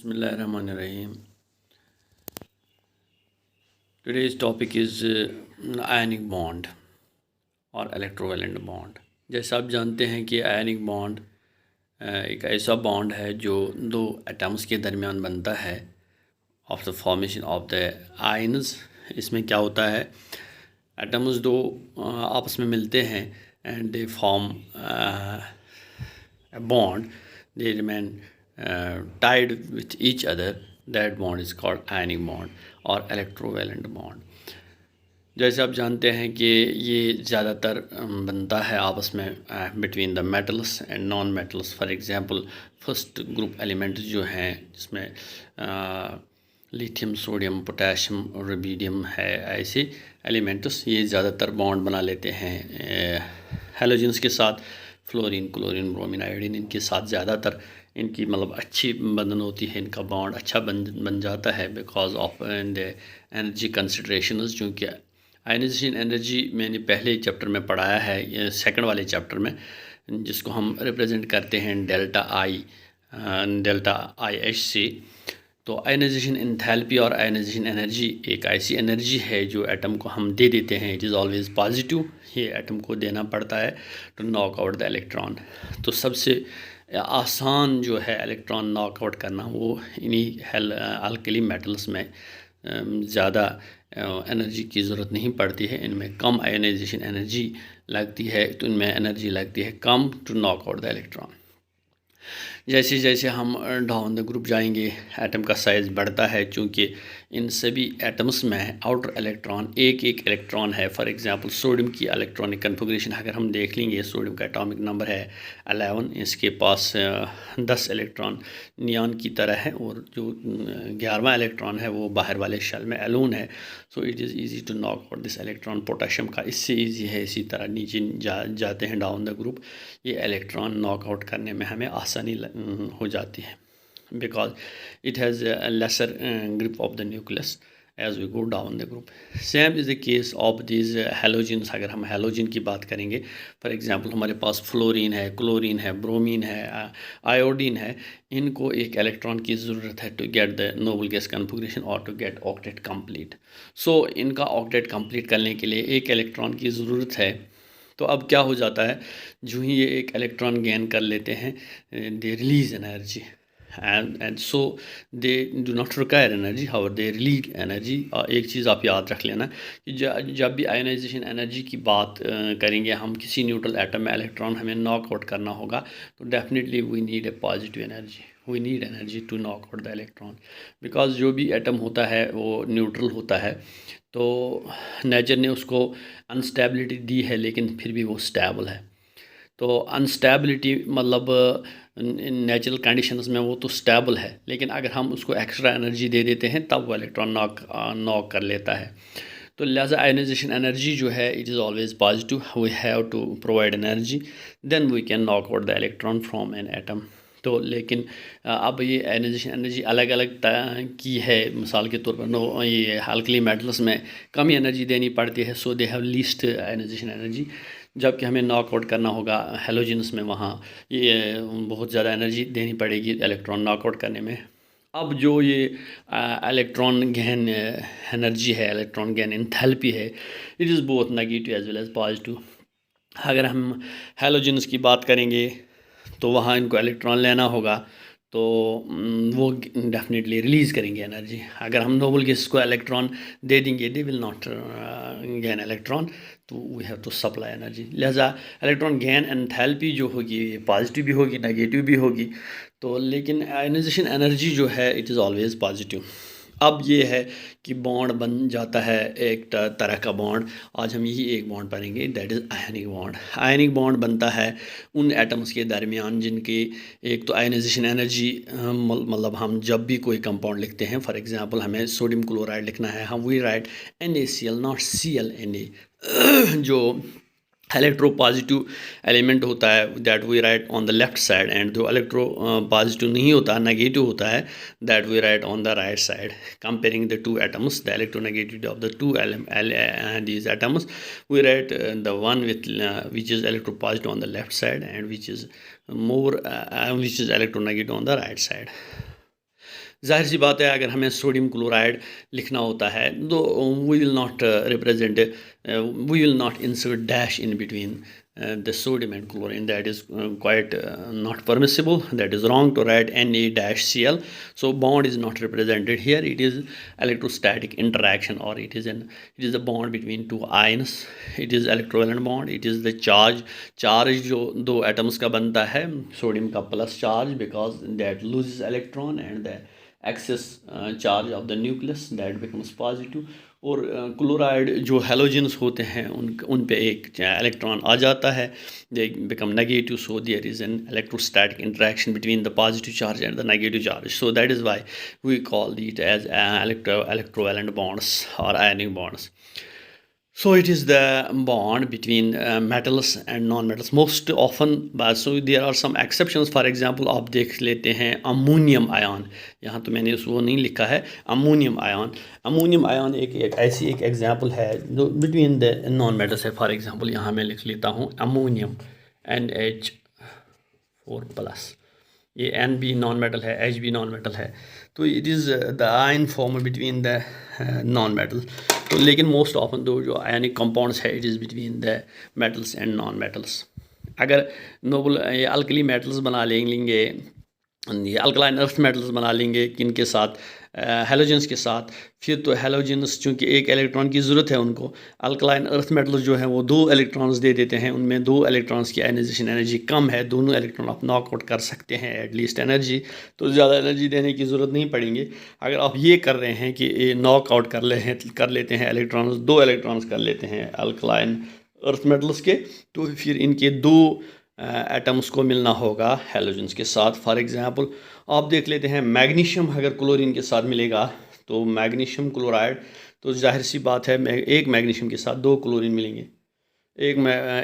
Bismillahirrahmanirrahim. Today's topic is ionic bond और electrovalent bond. जैसा आप जानते हैं कि आयनिक बॉन्ड एक ऐसा बॉन्ड है जो दो एटम्स के दरमियान बनता है of the formation of the ions. इसमें क्या होता है, एटम्स दो आपस में मिलते हैं and they form a bond, they remain tied with each other. That bond is called ionic bond और electrovalent bond। जैसे आप जानते हैं कि ये ज़्यादातर बनता है आपस में between the metals and non metals. For example first group elements जो हैं जिसमें लिथियम, सोडियम, पोटेशियम और रुबिडियम है, ऐसे एलिमेंट्स ये ज़्यादातर बॉन्ड बना लेते हैं हैलोजेंस के साथ। फ्लोरीन, क्लोरीन, ब्रोमीन, आयोडीन, इनके साथ ज़्यादातर इनकी मतलब अच्छी बंधन होती है, इनका बॉन्ड अच्छा बन जाता है because of the energy considerations. चूँकि आयनाइजेशन एनर्जी मैंने पहले चैप्टर में पढ़ाया है, सेकंड वाले चैप्टर में, जिसको हम रिप्रेजेंट करते हैं डेल्टा आई एच से। तो आयनाइजेशन एंथैल्पी और आयनाइजेशन एनर्जी एक ऐसी एनर्जी है जो एटम को हम दे देते हैं। इट इज़ ऑलवेज पॉजिटिव, ये एटम को देना पड़ता है to knock out the electron. तो सबसे आसान जो है इलेक्ट्रॉन नॉक आउट करना वो इन्हीं अल्कली मेटल्स में ज़्यादा एनर्जी की ज़रूरत नहीं पड़ती है, इनमें कम आयनाइजेशन एनर्जी लगती है, तो इनमें एनर्जी लगती है कम to knock out the electron. जैसे जैसे हम डाउन द ग्रुप जाएंगे एटम का साइज़ बढ़ता है, चूँकि इन सभी एटम्स में आउटर इलेक्ट्रॉन एक एक इलेक्ट्रॉन है। फॉर एग्जांपल सोडियम की इलेक्ट्रॉनिक कन्फिग्रेशन अगर हम देख लेंगे, सोडियम का एटॉमिक नंबर है 11, इसके पास 10 इलेक्ट्रॉन नियॉन की तरह है और जो 11वां इलेक्ट्रॉन है वो बाहर वाले शेल में एलोन है। So it is easy to knock out this electron. Potassium का इससे ईजी है, इसी तरह नीचे जाते हैं डाउन द ग्रुप, ये इलेक्ट्रॉन नॉक आउट करने में हमें आसानी हो जाती है because it has a lesser grip of the nucleus as we go down the group. Same is the case of these halogens। अगर हम हैलोजन की बात करेंगे, फॉर एग्जांपल हमारे पास फ्लोरीन है, क्लोरीन है, ब्रोमीन है, आयोडीन है, इनको एक इलेक्ट्रॉन की ज़रूरत है to get the noble gas configuration और to get octet complete. So इनका ऑक्टेट कंप्लीट करने के लिए एक इलेक्ट्रॉन की ज़रूरत है। तो अब क्या हो जाता है, जो ही ये एक इलेक्ट्रॉन गेन कर लेते हैं, they release energy and so they do not require energy, however they release energy। एक चीज़ आप याद रख लेना कि जब भी आयनाइजेशन एनर्जी की बात करेंगे हम, किसी न्यूट्रल एटम में इलेक्ट्रॉन हमें नॉक आउट करना होगा, तो definitely we need a positive energy, we need energy to knock out the electron because जो भी एटम होता है वो न्यूट्रल होता है। तो नेचर ने उसको अनस्टेबिलिटी दी है लेकिन फिर भी वो स्टेबल है। तो अनस्टेबिलिटी मतलब नेचुरल कंडीशंस में वो तो स्टेबल है, लेकिन अगर हम उसको एक्स्ट्रा एनर्जी दे देते हैं तब वो इलेक्ट्रॉन नॉक कर लेता है। तो लिहाजा आयनाइजेशन एनर्जी जो है it is always positive, we have to provide energy then we can knock out the electron from an atom. तो लेकिन अब ये आयनाइजेशन एनर्जी अलग अलग की है। मिसाल के तौर पर ये अल्कली मेटल्स में कम एनर्जी देनी पड़ती है, so they have least ionization energy, जबकि हमें नॉक आउट करना होगा हेलोजेंस में, वहाँ ये बहुत ज़्यादा एनर्जी देनी पड़ेगी इलेक्ट्रॉन नॉक आउट करने में। अब जो ये इलेक्ट्रॉन गेन एनर्जी है, इलेक्ट्रॉन गेन एंथैल्पी है, it is both negative as well as positive. अगर हम हेलोजेंस की बात करेंगे तो वहाँ इनको इलेक्ट्रॉन लेना होगा, तो वो डेफिनेटली रिलीज़ करेंगे एनर्जी। अगर हम नोबल गैस को इलेक्ट्रॉन दे देंगे, they will not gain electron, तो we have to supply energy. लिहाजा इलेक्ट्रॉन गेन एंथैल्पी जो होगी पॉजिटिव भी होगी, नेगेटिव भी होगी। तो लेकिन आयनाइजेशन एनर्जी जो है इट इज़ ऑलवेज पॉजिटिव। अब ये है कि बॉन्ड बन जाता है एक तरह का बॉन्ड। आज हम यही एक बॉन्ड पढ़ेंगे, that is ionic bond. Ionic bond बनता है उन एटम्स के दरमियान जिनकी एक तो आयनाइजेशन एनर्जी, मतलब हम जब भी कोई कंपाउंड लिखते हैं, फॉर एग्जांपल हमें सोडियम क्लोराइड लिखना है, हम we write NaCl not Cl Na। जो इलेक्ट्रो पॉजिटिव एलिमेंट होता है that we write on the left side, and जो इलेक्ट्रो पॉजिटिव नहीं होता, नेगेटिव होता है, that we write on the right side. Comparing the two atoms, the electronegativity of the two these atoms, we write the one with which is electropositive on the left side and which is more which is electronegative on the right side. ज़ाहिर सी बात है अगर हमें sodium chloride लिखना होता है तो we will not represent, we will not insert dash in between the sodium and chlorine. That is quite not permissible. That is wrong to write Na-Cl. So bond is not represented here. It is electrostatic interaction, or it is the bond between two ions. It is electrovalent bond. It is the charge जो दो atoms का बनता है, sodium का plus charge, because that loses electron, and the excess charge of the nucleus that becomes positive. और chloride जो halogens होते हैं उन पे एक इलेक्ट्रॉन आ जाता है, they become negative, so there is an electrostatic interaction between the positive charge and the negative charge. So that is why we call it as electrovalent bonds or ionic bonds. So it is the bond between metals and non-metals most often, but so there are some exceptions. For example, आप देख लेते हैं ammonium ion, यहाँ तो मैंने वो नहीं लिखा है. अमोनियम आयन एक ऐसी एक एग्जांपल है जो बिटवीन द नॉन मेटल्स है. फॉर एग्जांपल यहाँ मैं लिख लेता हूँ अमोनियम NH4+. ये N भी नॉन मेटल है, H भी नॉन मेटल है, तो it is the ion form between the non metal. तो लेकिन मोस्ट ऑफन दो जो आयनिक कंपाउंड्स है it is between the metals and non metals. अगर नोबल ये अल्कली मेटल्स बना लेंगे, ये अल्कलाइन अर्थ मेटल्स बना लेंगे किनके साथ, हेलोजेंस के साथ, फिर तो हेलोजेंस चूँकि एक इलेक्ट्रॉन की ज़रूरत है उनको, अल्कलाइन अर्थ मेटल्स जो हैं वो 2 इलेक्ट्रॉन्स दे देते हैं, उनमें 2 इलेक्ट्रॉन्स की आयनाइजेशन एनर्जी कम है, दोनों इलेक्ट्रॉन आप नॉकआउट कर सकते हैं एटलीस्ट एनर्जी, तो ज़्यादा एनर्जी देने की ज़रूरत नहीं पड़ेंगे. अगर आप ये कर रहे हैं कि ये नॉकआउट कर लेते हैं इलेक्ट्रॉन्स, 2 इलेक्ट्रॉन्स कर लेते हैं अल्कलाइन अर्थ मेटल्स के, तो फिर इनके 2 एटम्स को मिलना होगा हेलोजेंस के साथ. फॉर एग्जांपल आप देख लेते हैं मैग्नीशियम अगर क्लोरीन के साथ मिलेगा तो मैग्नीशियम क्लोराइड, तो जाहिर सी बात है एक मैग्नीशियम के साथ 2 क्लोरीन मिलेंगे.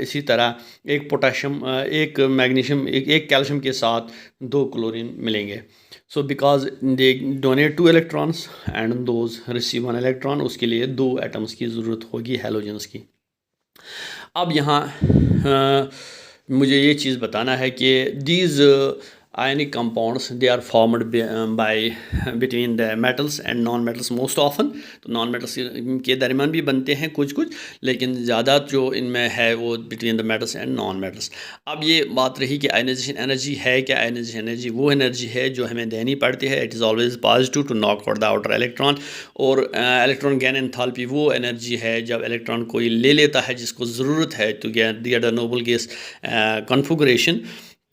इसी तरह एक पोटाशियम, एक मैग्नीशियम, एक कैल्शियम के साथ 2 क्लोरीन मिलेंगे. So because they donate 2 electrons and those receive 1 electron, उसके लिए 2 एटम्स की ज़रूरत होगी हेलोजेंस की. अब यहाँ मुझे ये चीज़ बताना है कि these ionic compounds they are formed by between the metals and non metals most often. तो non metals के दरमियान भी बनते हैं कुछ, लेकिन ज़्यादा जो इनमें है वो between the metals and non metals. अब ये बात रही कि आयनाइजेशन एनर्जी है क्या. आयनाइजेशन एनर्जी वो एनर्जी है जो हमें देनी पड़ती है. It is always positive to knock out the outer electron. और इलेक्ट्रॉन गेन एंथैल्पी वो एनर्जी है जब इलेक्ट्रॉन कोई ले लेता है जिसको ज़रूरत है to get the noble gas configuration,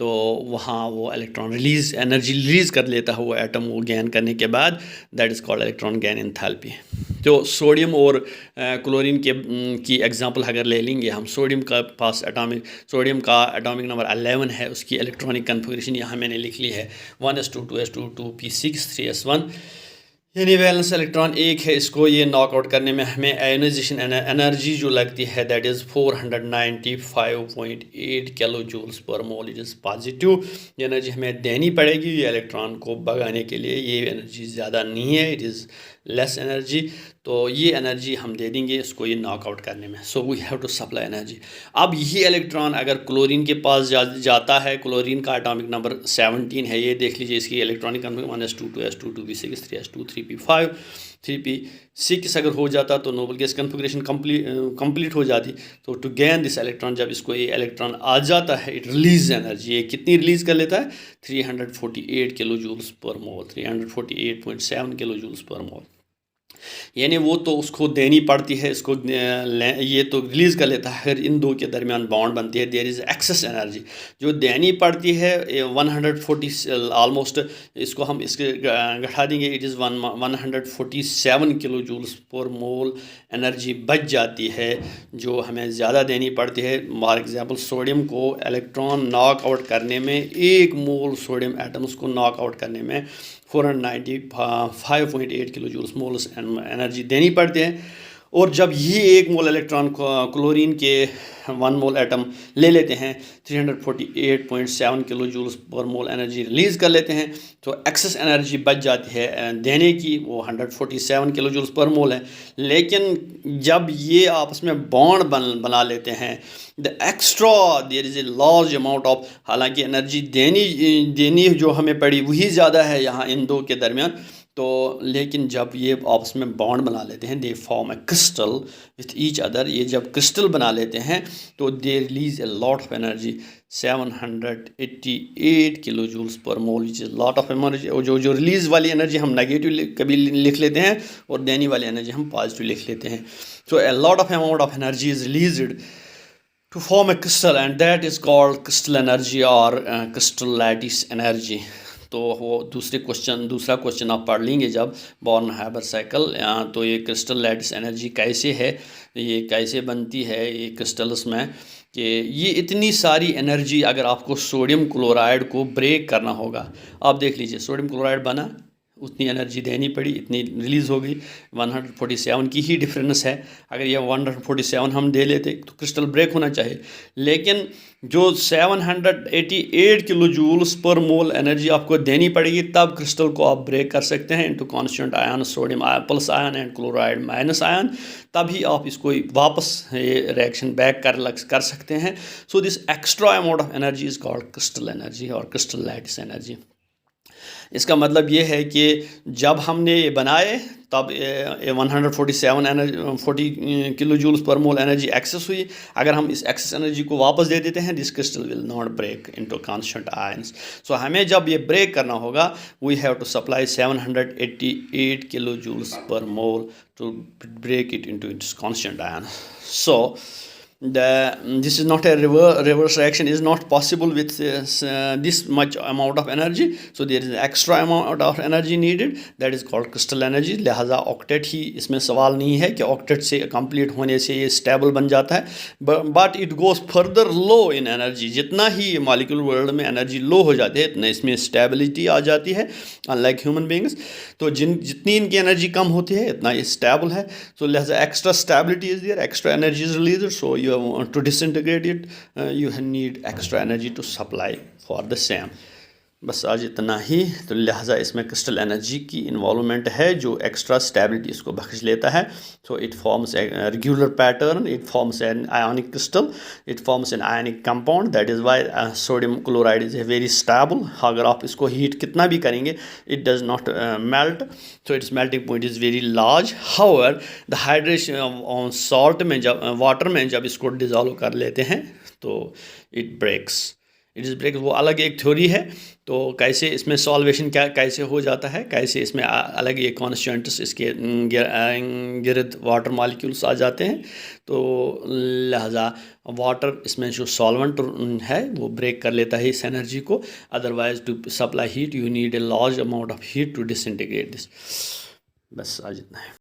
तो वहाँ वो इलेक्ट्रॉन एनर्जी रिलीज़ कर लेता है वो एटम, वो गेन करने के बाद. That is called electron gain enthalpy. तो सोडियम और क्लोरीन की एग्जांपल अगर ले लेंगे हम, सोडियम का एटॉमिक नंबर 11 है, उसकी इलेक्ट्रॉनिक कन्फिगरेशन यहाँ मैंने लिख ली है 1s2 2s2 2p6 3s1. यानी वैलेंस इलेक्ट्रॉन एक है, इसको ये नॉकआउट करने में हमें आयोनाइजेशन एनर्जी जो लगती है that is 495.8 kilo joules per mole. It is positive energy हमें देनी पड़ेगी ये इलेक्ट्रॉन को भगाने के लिए. ये एनर्जी ज़्यादा नहीं है, इट इज़ लेस एनर्जी. तो ये एनर्जी हम दे देंगे इसको ये नॉकआउट करने में. So we have to supply energy. अब ये इलेक्ट्रॉन अगर क्लोरीन के पास जाता है, क्लोरीन का एटॉमिक नंबर 17 है, ये देख लीजिए इसकी electronic configuration 1s2 2s2 2p6 3s2 3p5 3p6 अगर हो जाता तो नोबल गैस कन्फिगरेशन कंप्लीट हो जाती. तो टू गेन दिस इलेक्ट्रॉन, जब इसको ये इलेक्ट्रॉन आ जाता है इट रिलीज एनर्जी. ये कितनी रिलीज़ कर लेता है 348 किलो जूल्स पर मोल, 348.7 किलो जूल्स पर मोल. यानी वो तो उसको देनी पड़ती है, इसको ये तो रिलीज़ कर लेता है. अगर इन दो के दरमियान बॉन्ड बनती है देयर इज़ एक्सेस एनर्जी जो देनी पड़ती है 140 ऑलमोस्ट. इसको हम इसके घटा देंगे, it is 147 kilo joules per mole energy बच जाती है जो हमें ज़्यादा देनी पड़ती है. फॉर एग्जांपल सोडियम को इलेक्ट्रॉन नॉक आउट करने में, 1 मोल सोडियम एटम्स को नॉक आउट करने में 495.8 किलो जूल्स मोल्स एनर्जी देनी पड़ती है. और जब ये 1 मोल इलेक्ट्रॉन क्लोरीन के 1 मोल एटम ले लेते हैं 348.7 किलो जूल्स पर मोल एनर्जी रिलीज़ कर लेते हैं, तो एक्सेस एनर्जी बच जाती है देने की, वो 147 किलो जूल्स पर मोल है। लेकिन जब ये आपस में बॉन्ड बना लेते हैं, the extra there is a large amount of, हालांकि एनर्जी देनी जो हमें पड़ी वही ज़्यादा है यहाँ इन दो के दरमियान, तो लेकिन जब ये आपस में बॉन्ड बना लेते हैं, they form a crystal with each other, ये जब क्रिस्टल बना लेते हैं तो they release a lot of energy 788 kilo joules per mole, which is lot of energy. जो रिलीज़ वाली एनर्जी हम नेगेटिव कभी लिख लेते हैं और देने वाली एनर्जी हम पॉजिटिव लिख लेते हैं। So a lot of amount of energy is released to form a crystal and that is called crystal energy or crystal lattice energy। तो वो दूसरा क्वेश्चन आप पढ़ लेंगे जब बॉर्न-हाइबर साइकिल, तो ये क्रिस्टल लैटिस एनर्जी कैसे है, ये कैसे बनती है ये क्रिस्टल्स में, कि ये इतनी सारी एनर्जी अगर आपको सोडियम क्लोराइड को ब्रेक करना होगा, आप देख लीजिए सोडियम क्लोराइड बना, उतनी एनर्जी देनी पड़ी, इतनी रिलीज़ हो गई, 147 की ही डिफरेंस है। अगर ये 147 हम दे लेते तो क्रिस्टल ब्रेक होना चाहिए, लेकिन जो 788 किलो जूल्स पर मोल एनर्जी आपको देनी पड़ेगी तब क्रिस्टल को आप ब्रेक कर सकते हैं into constant ion sodium plus ion and chloride minus ion, तभी आप इसको वापस ये रिएक्शन बैक कर सकते हैं। So this extra amount of energy is called crystal energy और क्रिस्टल लैटिस एनर्जी। इसका मतलब ये है कि जब हमने ये बनाए तब 147 किलो जूल्स पर मोल एनर्जी एक्सेस हुई। अगर हम इस एक्सेस एनर्जी को वापस दे देते हैं, this crystal will not break into constant ions. So हमें जब ये ब्रेक करना होगा, we have to supply 788 kilo joules per mole to break it into its constant ion. So this is not a reverse reaction is not possible with this much amount of energy, so there is an extra amount of energy needed, that is called crystal energy। लिहाजा octet ही इसमें सवाल नहीं है कि octet से complete होने से ये स्टेबल बन जाता है, but it goes further low in energy. जितना ही मॉलिक्यूलर वर्ल्ड में एनर्जी लो हो जाती है इतना इसमें स्टेबिलिटी आ जाती है, अनलाइक ह्यूमन बींग्स। तो जितनी इनकी एनर्जी कम होती है इतना ये स्टेबल है, तो लिहाजा extra stability is there, extra energy is released, so to disintegrate it you need extra energy to supply for the same। बस आज इतना ही। तो लिहाजा इसमें क्रिस्टल एनर्जी की इन्वॉल्वमेंट है जो एक्स्ट्रा स्टेबिलिटी इसको बख्श लेता है। So it forms a regular pattern, it forms an ionic crystal, it forms an ionic compound, that is Y sodium chloride is a very stable. अगर आप इसको हीट कितना भी करेंगे it does not melt, so it's melting point is very large. However the hydration salt में जब water में जब इसको डिज़ोल्व कर लेते हैं तो it breaks, it is break, वो अलग एक थ्योरी है। तो कैसे इसमें सॉल्वेशन कैसे हो जाता है, कैसे इसमें अलग ये कॉन्स्टेंट्स इसके गिर्द वाटर मॉलिक्यूल्स आ जाते हैं, तो लिहाजा वाटर इसमें जो सॉल्वेंट है वो ब्रेक कर लेता है इस एनर्जी को। Otherwise to supply heat you need a large amount of heat to disintegrate this. बस आज इतना है।